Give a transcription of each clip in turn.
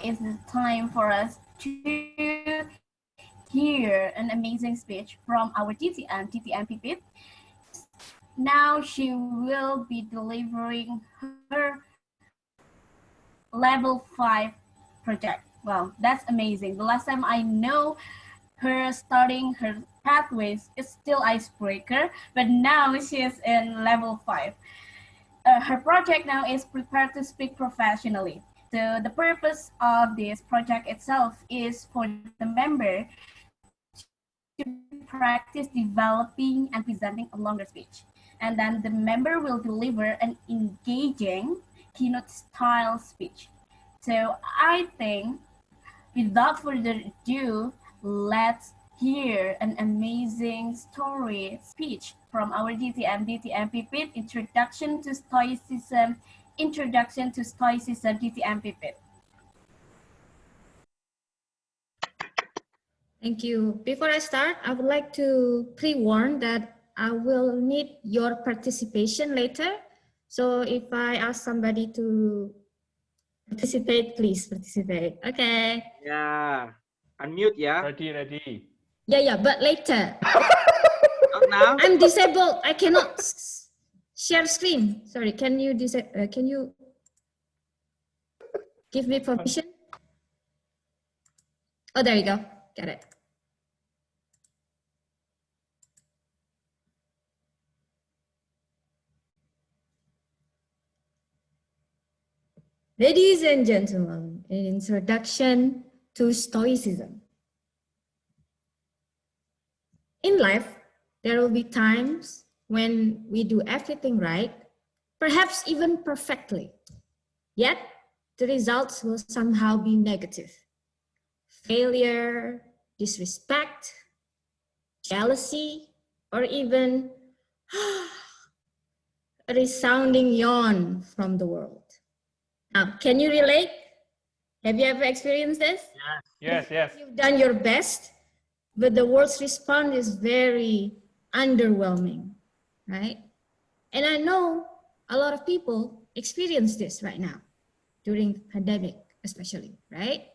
is the time for us to hear an amazing speech from our TTM pupil. Now she will be delivering her level 5 project. Wow, that's amazing. The last time I know her starting her pathways is still icebreaker, but now she is in level 5. Her project now is prepared to speak professionally. So the purpose of this project itself is for the member to practice developing and presenting a longer speech. And then the member will deliver an engaging keynote style speech. So I think without further ado, let's hear an amazing story speech from our DTM pipit, Introduction to Stoicism, DTM pipit. Thank you. Before I start, I would like to pre-warn that I will need your participation later. So if I ask somebody to participate, please participate. Okay. Yeah. Unmute, yeah. Ready. Yeah, but later. Not now. I'm disabled. I cannot share screen. Sorry, can you give me permission? Oh, there you go. Got it. Ladies and gentlemen, an introduction to Stoicism. In life, there will be times when we do everything right, perhaps even perfectly. Yet, the results will somehow be negative. Failure, disrespect, jealousy, or even a resounding yawn from the world. Now, can you relate? Have you ever experienced this? Yes. You've done your best, but the world's response is very underwhelming, right? And I know a lot of people experience this right now, during the pandemic especially, right?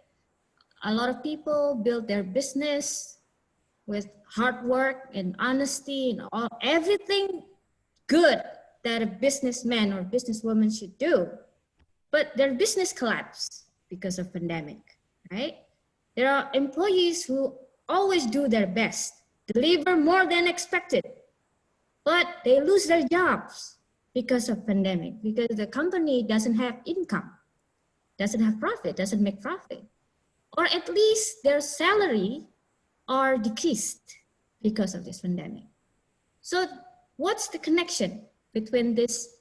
A lot of people build their business with hard work and honesty and everything good that a businessman or businesswoman should do. But their business collapsed because of pandemic, right? There are employees who always do their best, deliver more than expected, but they lose their jobs because of pandemic, because the company doesn't have income, doesn't have profit, doesn't make profit, or at least their salary are decreased because of this pandemic. So what's the connection between this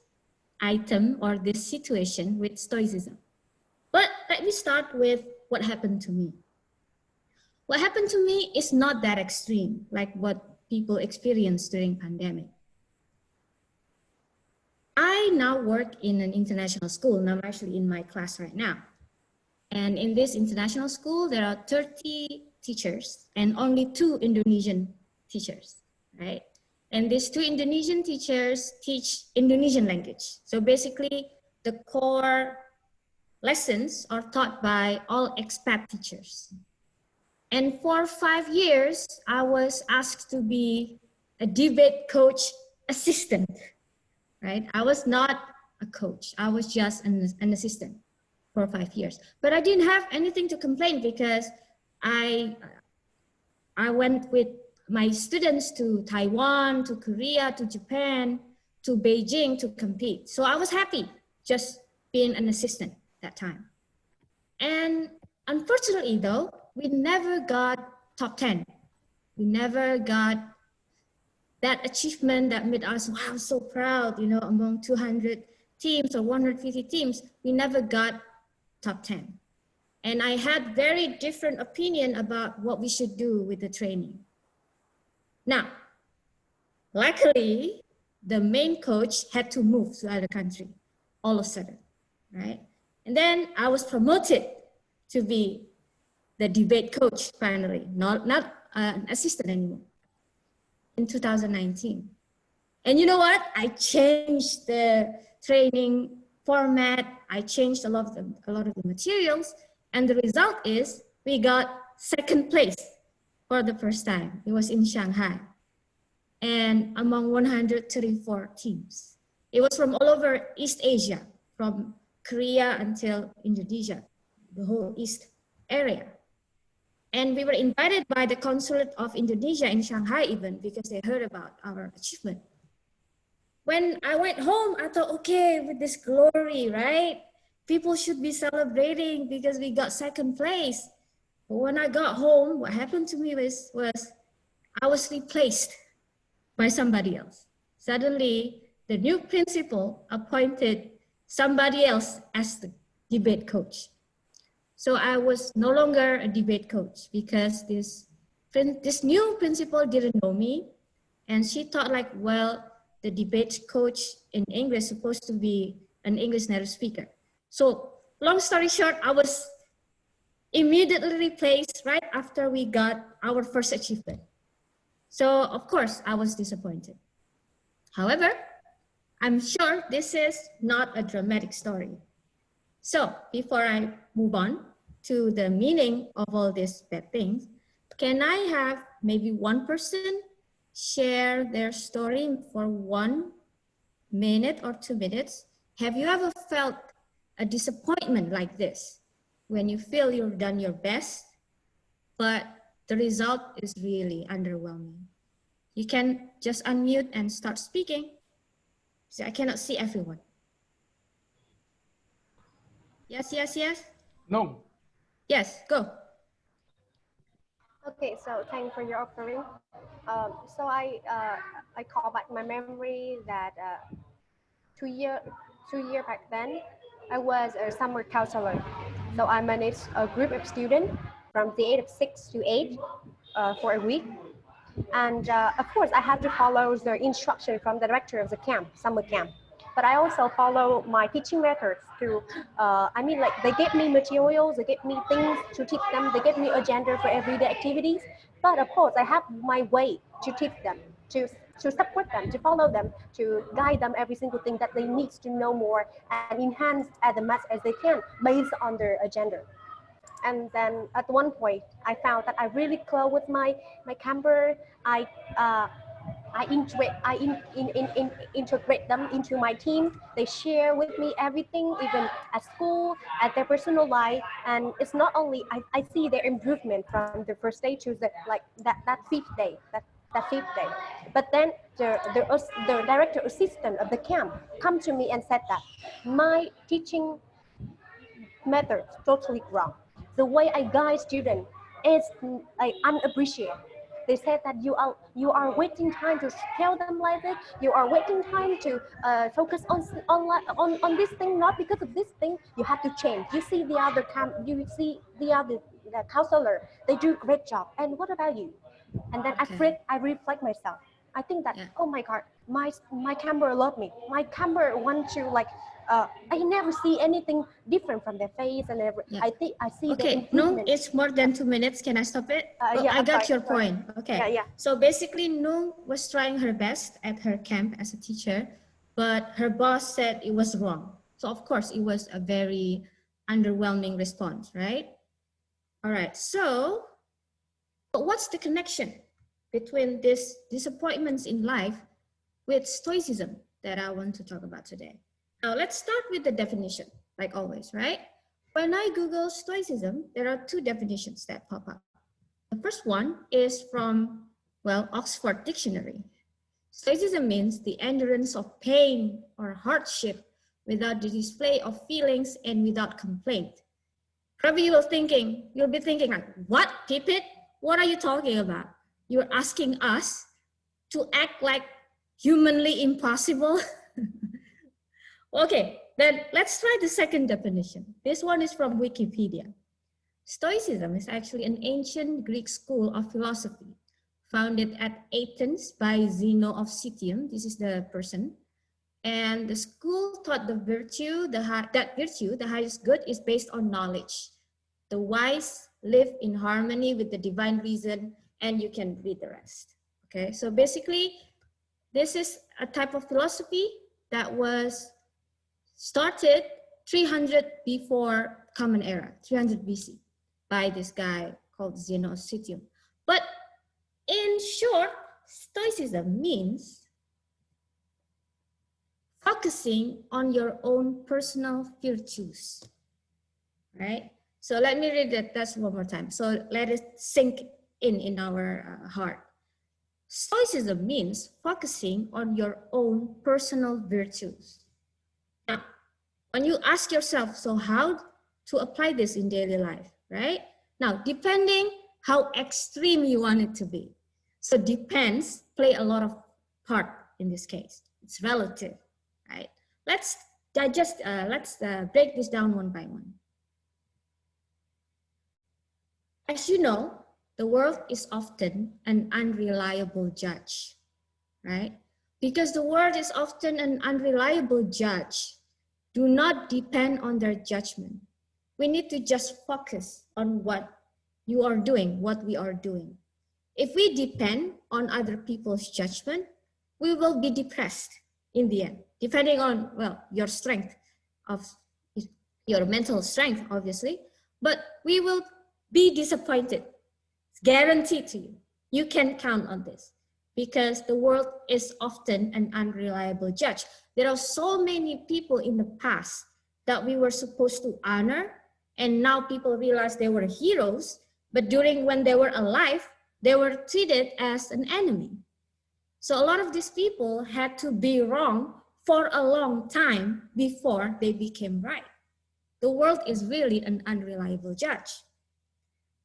item or this situation with Stoicism? But let me start with what happened to me. What happened to me is not that extreme, like what people experience during pandemic. I now work in an international school, and I'm actually in my class right now. And in this international school, there are 30 teachers and only 2 Indonesian teachers, right? And these 2 Indonesian teachers teach Indonesian language. So basically, the core lessons are taught by all expat teachers. And for 5 years, I was asked to be a debate coach assistant, right? I was not a coach. I was just an assistant for 5 years. But I didn't have anything to complain because I went with my students to Taiwan, to Korea, to Japan, to Beijing to compete. So I was happy just being an assistant that time. And unfortunately though, we never got top 10. We never got that achievement that made us, wow, so proud, you know, among 200 teams or 150 teams, we never got top 10. And I had very different opinion about what we should do with the training. Now, luckily, the main coach had to move to other country all of a sudden, right? And then I was promoted to be the debate coach finally, not an assistant anymore, in 2019. And you know what? I changed the training format. I changed a lot of the materials, And the result is we got second place for the first time. It was in Shanghai and among 134 teams. It was from all over East Asia, from Korea until Indonesia, the whole East area. And we were invited by the consulate of Indonesia in Shanghai even because they heard about our achievement. When I went home, I thought, okay, with this glory, right? People should be celebrating because we got second place. But when I got home, what happened to me was I was replaced by somebody else. Suddenly, the new principal appointed somebody else as the debate coach. So I was no longer a debate coach because this new principal didn't know me. And she thought like, well, the debate coach in English is supposed to be an English native speaker. So long story short, I was immediately replaced right after we got our first achievement. So of course, I was disappointed. However, I'm sure this is not a dramatic story. So before I move on to the meaning of all these bad things, can I have maybe one person share their story for 1 minute or 2 minutes? Have you ever felt a disappointment like this when you feel you've done your best, but the result is really underwhelming? You can just unmute and start speaking. See, I cannot see everyone. Yes, yes, yes. No. Yes, go. Okay, so thanks for your offering. So I call back my memory that 2 year back then, I was a summer counselor. So I managed a group of students from the age of 6 to 8 for a week. And of course, I had to follow the instruction from the director of the camp, summer camp. But I also follow my teaching methods to, I mean, like they gave me materials, they gave me things to teach them, they gave me agenda for everyday activities. But of course, I have my way to teach them, to support them, to follow them, to guide them every single thing that they need to know more and enhance as much as they can based on their agenda. And then at one point, I found that I really close with my camper. I integrate them into my team. They share with me everything, even at school, at their personal life. And it's not only I see their improvement from the first day to the that fifth day, that fifth day. But then the director assistant of the camp come to me and said that my teaching method totally wrong. The way I guide students is like unappreciated. They said that you are wasting time to tell them like this. You are wasting time to focus on this thing, not because of this thing. You have to change. You see the other counselor. They do a great job. And what about you? And then I reflect myself. I think that oh my God, my camera love me. My camera want to like. I never see anything different from their face, and I think I see the improvement. No, it's more than 2 minutes. Can I stop it? I got your point. Okay. Yeah. So basically, Nu was trying her best at her camp as a teacher, but her boss said it was wrong. So of course, it was a very underwhelming response, right? All right. So, but what's the connection between these disappointments in life with Stoicism that I want to talk about today? Now, let's start with the definition, like always, right? When I Google Stoicism, there are 2 definitions that pop up. The first one is from, well, Oxford Dictionary. Stoicism means the endurance of pain or hardship without the display of feelings and without complaint. Probably you'll be thinking like, what, Pipit? What are you talking about? You're asking us to act like humanly impossible? Okay, then let's try the second definition. This one is from Wikipedia. Stoicism is actually an ancient Greek school of philosophy founded at Athens by Zeno of Citium. This is the person. And the school taught that virtue, the highest good, is based on knowledge. The wise live in harmony with the divine reason, and you can read the rest. Okay, so basically, this is a type of philosophy that was started 300 before Common Era, 300 BC, by this guy called Zeno. But in short, Stoicism means focusing on your own personal virtues, right? So let me read that one more time. So let it sink in our heart. Stoicism means focusing on your own personal virtues. Now, when you ask yourself, so how to apply this in daily life, right? Now, depending how extreme you want it to be. So depends play a lot of part in this case. It's relative, right? Let's digest, let's break this down one by one. As you know, the world is often an unreliable judge, right? Because the world is often an unreliable judge. Do not depend on their judgment. We need to just focus on what you are doing, what we are doing. If we depend on other people's judgment, we will be depressed in the end, depending on, well, your strength of your mental strength, obviously, but we will be disappointed. It's guaranteed to you. You can count on this because the world is often an unreliable judge. There are so many people in the past that we were supposed to honor, and now people realize they were heroes, but when they were alive, they were treated as an enemy. So a lot of these people had to be wrong for a long time before they became right. The world is really an unreliable judge.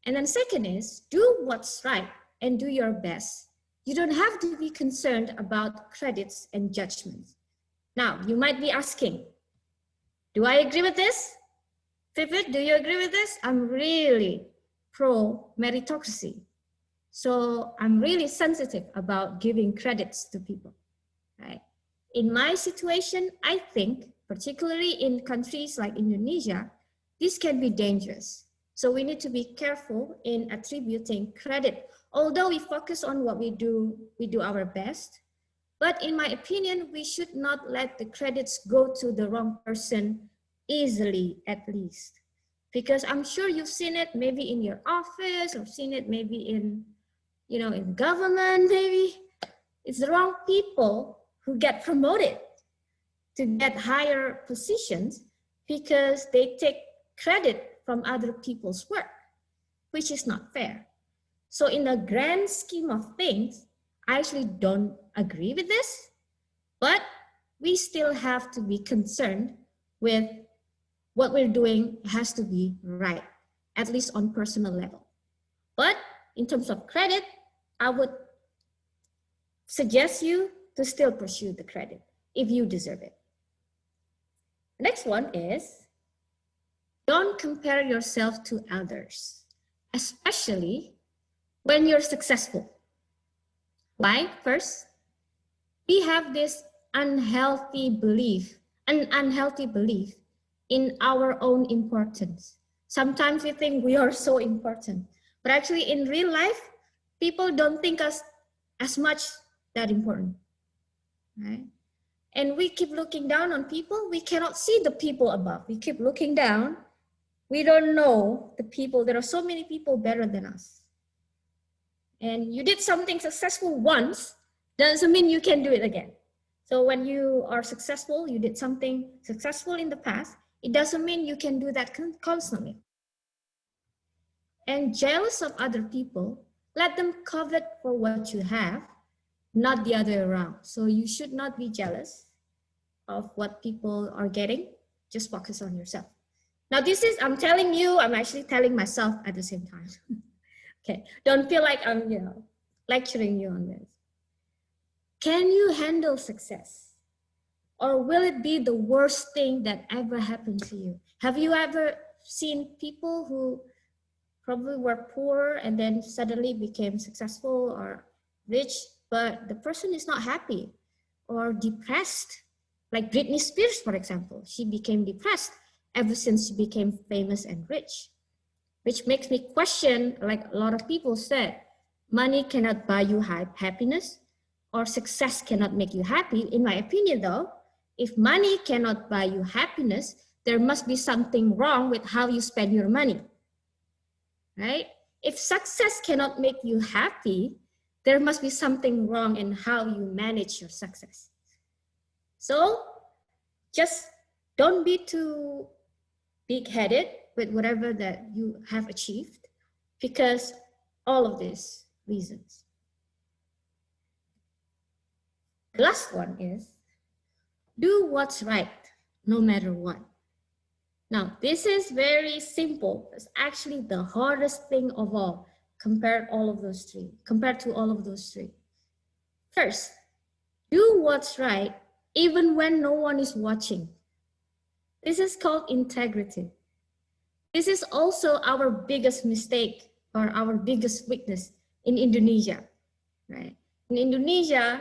And then second is, do what's right and do your best. You don't have to be concerned about credits and judgments. Now, you might be asking, do I agree with this? Pipit, do you agree with this? I'm really pro meritocracy. So I'm really sensitive about giving credits to people, right? In my situation, I think, particularly in countries like Indonesia, this can be dangerous. So we need to be careful in attributing credit. Although we focus on what we do our best. But in my opinion, we should not let the credits go to the wrong person easily, at least. Because I'm sure you've seen it maybe in your office or seen it maybe in, in government, maybe. It's the wrong people who get promoted to get higher positions because they take credit from other people's work, which is not fair. So in the grand scheme of things, I actually don't agree with this, but we still have to be concerned with what we're doing has to be right, at least on personal level. But in terms of credit, I would suggest you to still pursue the credit if you deserve it. The next one is, don't compare yourself to others, especially when you're successful. Why? First, we have this unhealthy belief in our own importance. Sometimes we think we are so important, but actually in real life, people don't think us as much that important, right? And we keep looking down on people. We cannot see the people above. We keep looking down. We don't know the people. There are so many people better than us. And you did something successful once, doesn't mean you can do it again. So when you are successful, you did something successful in the past, it doesn't mean you can do that constantly. And jealous of other people, let them covet for what you have, not the other way around. So you should not be jealous of what people are getting. Just focus on yourself. Now this is, I'm telling you, I'm actually telling myself at the same time. Okay, don't feel like I'm, lecturing you on this. Can you handle success? Or will it be the worst thing that ever happened to you? Have you ever seen people who probably were poor and then suddenly became successful or rich, but the person is not happy or depressed? Like Britney Spears, for example, she became depressed ever since she became famous and rich. Which makes me question, like a lot of people said, money cannot buy you happiness or success cannot make you happy. In my opinion though, if money cannot buy you happiness, there must be something wrong with how you spend your money, right? If success cannot make you happy, there must be something wrong in how you manage your success. So just don't be too big-headed with whatever that you have achieved, because all of these reasons. The last one is do what's right no matter what. Now, this is very simple. It's actually the hardest thing of all compared to all of those three. First, do what's right even when no one is watching. This is called integrity. This is also our biggest mistake or our biggest weakness in Indonesia, right? In Indonesia,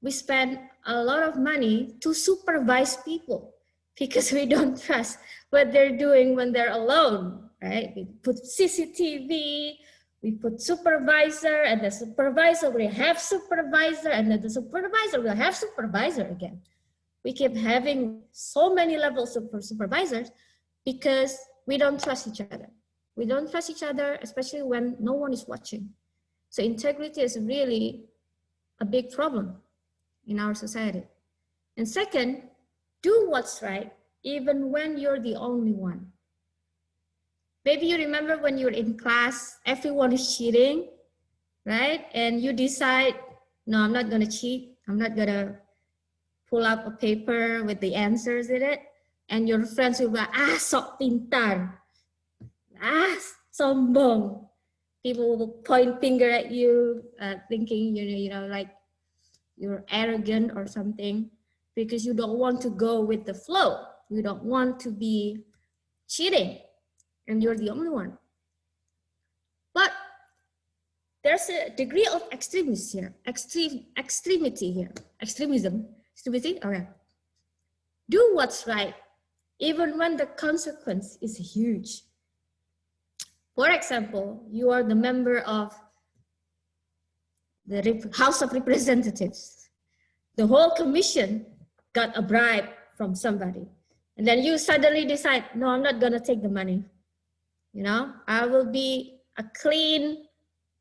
we spend a lot of money to supervise people because we don't trust what they're doing when they're alone, right? We put CCTV, we put supervisor, and the supervisor will have supervisor, and then the supervisor will have supervisor again. We keep having so many levels of supervisors because we don't trust each other. We don't trust each other, especially when no one is watching. So integrity is really a big problem in our society. And second, do what's right even when you're the only one. Maybe you remember when you're in class, everyone is cheating, right? And you decide, no, I'm not gonna cheat. I'm not gonna pull up a paper with the answers in it. And your friends will be like, sok pintar. Sombong. People will point finger at you, thinking, like you're arrogant or something, because you don't want to go with the flow. You don't want to be cheating, and you're the only one. But there's a degree of extremism here. Extremism. Okay. Do what's right, even when the consequence is huge. For example, you are the member of the House of Representatives. The whole commission got a bribe from somebody. And then you suddenly decide, no, I'm not gonna take the money. I will be a clean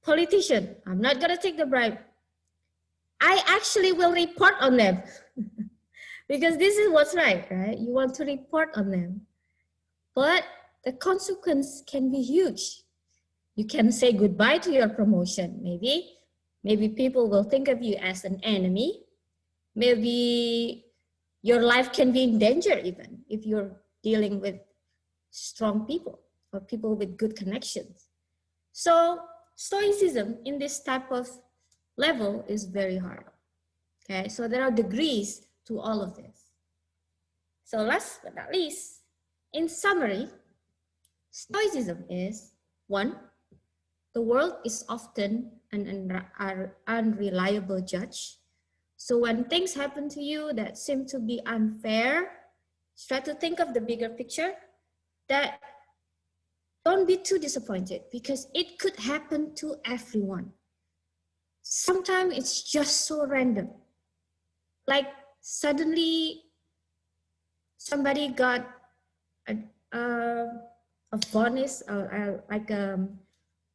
politician. I'm not gonna take the bribe. I actually will report on them because this is what's right? You want to report on them. But the consequence can be huge. You can say goodbye to your promotion, maybe. Maybe people will think of you as an enemy. Maybe your life can be in danger even if you're dealing with strong people or people with good connections. So Stoicism in this type of level is very hard. Okay, so there are degrees to all of this. So last but not least, in summary, Stoicism is 1, the world is often an unreliable judge. So when things happen to you that seem to be unfair, try to think of the bigger picture. That don't be too disappointed because it could happen to everyone. Sometimes it's just so random. Like suddenly somebody got a bonus or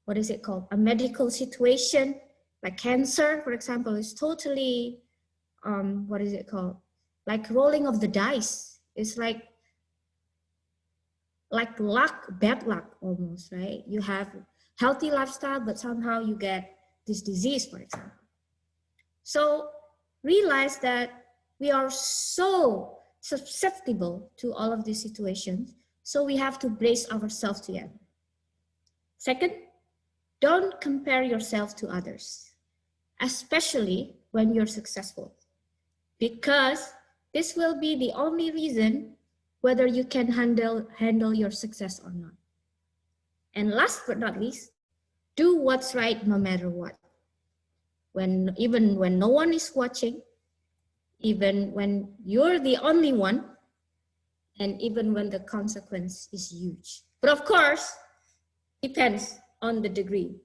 what is it called? A medical situation, like cancer, for example, is totally, what is it called? Like rolling of the dice. It's like luck, bad luck almost, right? You have healthy lifestyle, but somehow you get this disease, for example. So realize that we are so susceptible to all of these situations. So we have to brace ourselves together. Second, don't compare yourself to others, especially when you're successful, because this will be the only reason whether you can handle your success or not. And last but not least, do what's right no matter what. Even when no one is watching, even when you're the only one, and even when the consequence is huge. But of course, depends on the degree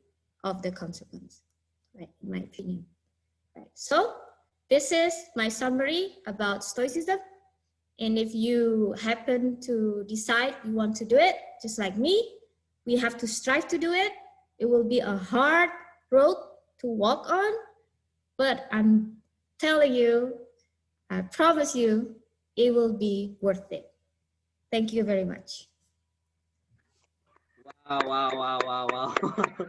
of the consequence, right? In my opinion. Right. So this is my summary about Stoicism. And if you happen to decide you want to do it, just like me, we have to strive to do it. It will be a hard road to walk on, but I'm telling you, I promise you, it will be worth it. Thank you very much. Wow, wow, wow, wow, wow.